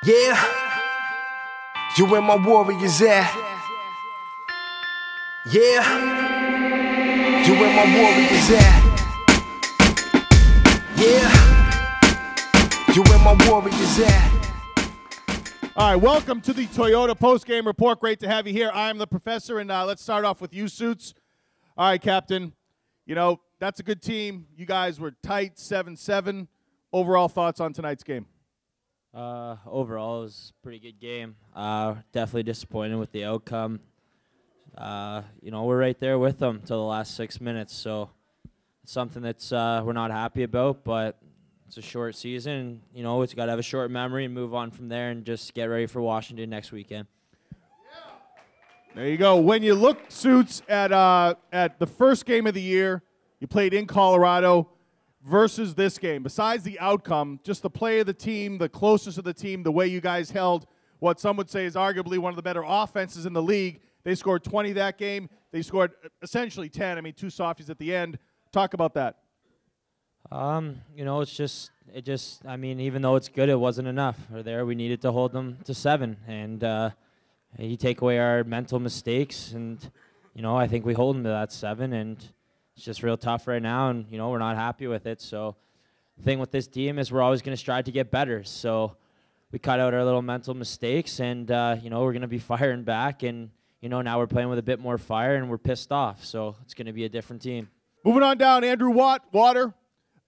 Yeah, you where my warriors at. Yeah, you where my warriors at. Yeah, you where my warriors at. All right, welcome to the Toyota Postgame Report. Great to have you here. I am the professor, and let's start off with you, Suits. All right, Captain, you know, that's a good team. You guys were tight, 7-7. Overall thoughts on tonight's game? Overall, it was a pretty good game. Definitely disappointed with the outcome. We're right there with them till the last 6 minutes, so it's something that's we're not happy about, but it's a short season. You know, it's got to have a short memory and move on from there and just get ready for Washington next weekend. There you go. When you look, Suits, at the first game of the year, you played in Colorado versus this game. Besides the outcome, just the play of the team, the closeness of the team, the way you guys held what some would say is arguably one of the better offenses in the league. They scored 20 that game. They scored essentially 10. I mean, two softies at the end. Talk about that. Even though it's good, it wasn't enough. We needed to hold them to 7. And you take away our mental mistakes, and, I think we hold them to that 7. And it's just real tough right now, and, we're not happy with it. So the thing with this team is we're always going to strive to get better. So we cut out our little mental mistakes, and, we're going to be firing back. And, now we're playing with a bit more fire, and we're pissed off. So it's going to be a different team. Moving on down, Andrew Water.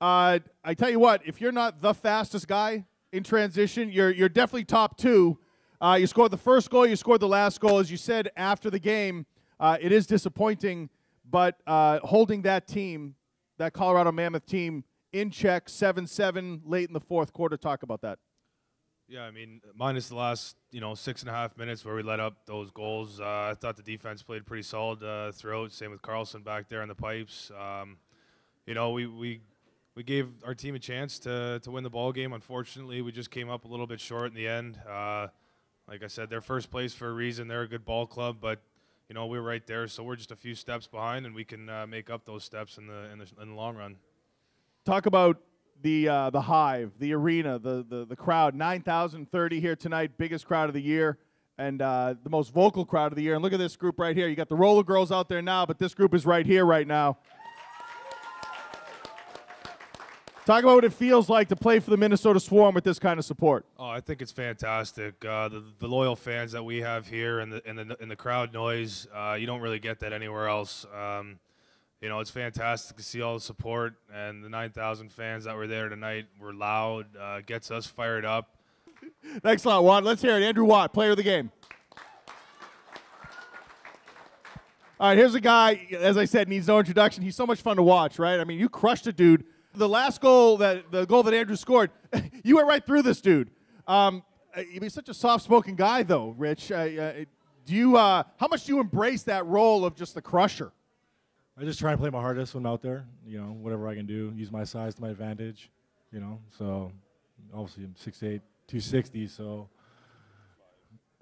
I tell you what, if you're not the fastest guy in transition, you're definitely top 2. You scored the first goal, you scored the last goal. As you said after the game, it is disappointing, but holding that team, that Colorado Mammoth team, in check, 7-7 late in the fourth quarter. Talk about that. Yeah, I mean, minus the last, 6.5 minutes where we let up those goals. I thought the defense played pretty solid throughout. Same with Carlson back there on the pipes. We gave our team a chance to win the ball game. Unfortunately, we just came up a little bit short in the end. Like I said, they're first place for a reason. They're a good ball club, but we're right there, so we're just a few steps behind, and we can make up those steps in the long run. Talk about the Hive, the arena, the crowd. 9,030 here tonight, biggest crowd of the year, and the most vocal crowd of the year. And look at this group right here. You got the roller girls out there now, but this group is right here right now. Talk about what it feels like to play for the Minnesota Swarm with this kind of support. Oh, I think it's fantastic. The loyal fans that we have here and the crowd noise, you don't really get that anywhere else. It's fantastic to see all the support, and the 9,000 fans that were there tonight were loud. Gets us fired up. Thanks a lot, Watt. Let's hear it. Andrew Watt, player of the game. All right, here's a guy, as I said, needs no introduction. He's so much fun to watch, right? I mean, you crushed a dude. The last goal, the goal that Andrew scored, you went right through this dude. He's such a soft-spoken guy, though, Rich. How much do you embrace that role of just the crusher? I just try and play my hardest when I'm out there. Whatever I can do, use my size to my advantage. So obviously I'm 6'8", 260. So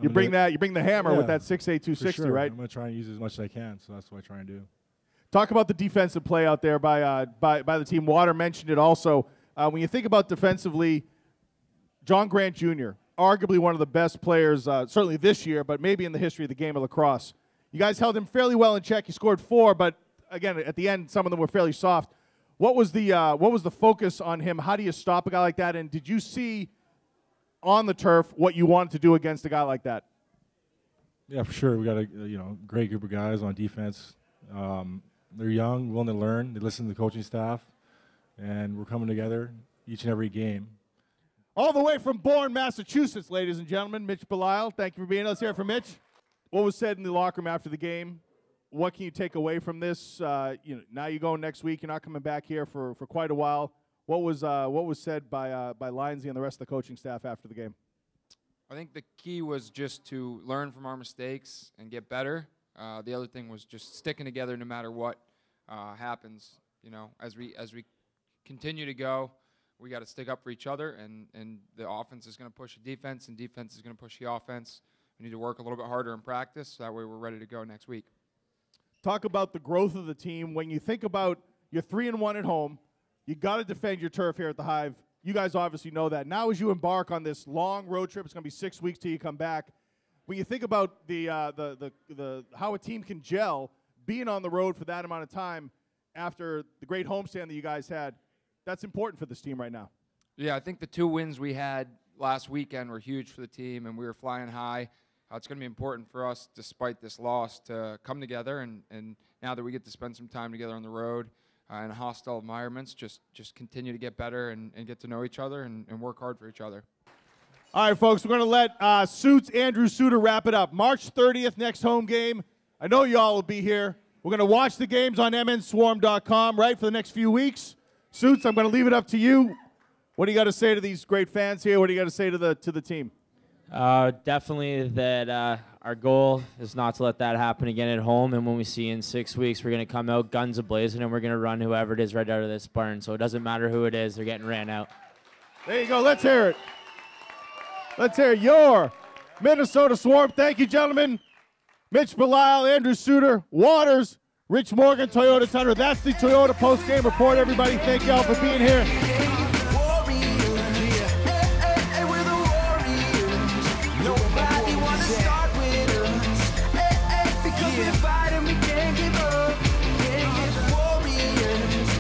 you bring the hammer with that 6'8", 260, sure. right? I'm gonna try and use as much as I can. So that's what I try and do. Talk about the defensive play out there by the team. Water mentioned it also. When you think about defensively, John Grant Jr., arguably one of the best players, certainly this year, but maybe in the history of the game of lacrosse. You guys held him fairly well in check. He scored 4, but again, at the end, some of them were fairly soft. What was the focus on him? How do you stop a guy like that? And did you see on the turf what you wanted to do against a guy like that? Yeah, for sure. We got a great group of guys on defense. They're young, willing to learn. They listen to the coaching staff, and we're coming together each and every game. All the way from Bourne, Massachusetts, ladies and gentlemen, Mitch Belisle. Thank you for being with us here for Mitch. What was said in the locker room after the game? What can you take away from this? Now you go next week. You're not coming back here for quite a while. What was said by Lindsay and the rest of the coaching staff after the game? I think the key was just to learn from our mistakes and get better. The other thing was just sticking together no matter what happens. As we continue to go, we got to stick up for each other, and the offense is going to push the defense, and defense is going to push the offense. We need to work a little bit harder in practice, so that way we're ready to go next week. Talk about the growth of the team. When you think about you're 3-1 at home, you got to defend your turf here at the Hive. You guys obviously know that. Now as you embark on this long road trip, it's going to be 6 weeks till you come back. When you think about the how a team can gel, being on the road for that amount of time after the great homestand that you guys had, that's important for this team right now. Yeah, I think the 2 wins we had last weekend were huge for the team, and we were flying high. It's going to be important for us, despite this loss, to come together, and now that we get to spend some time together on the road in hostile environments, just continue to get better and get to know each other and work hard for each other. All right, folks, we're going to let Andrew Suitor wrap it up. March 30th, next home game. I know y'all will be here. We're going to watch the games on mnswarm.com, right, for the next few weeks. Suits, I'm going to leave it up to you. What do you got to say to these great fans here? What do you got to say to the team? Definitely that our goal is not to let that happen again at home. And when we see in 6 weeks, we're going to come out guns a-blazing and we're going to run whoever it is right out of this barn. So it doesn't matter who it is. They're getting ran out. There you go. Let's hear it. Let's hear your Minnesota Swarm. Thank you, gentlemen. Mitch Belisle, Andrew Suitor, Waters, Rich Morgan, Toyota Tundra. That's the Toyota post-game report, everybody. Thank you all for being here.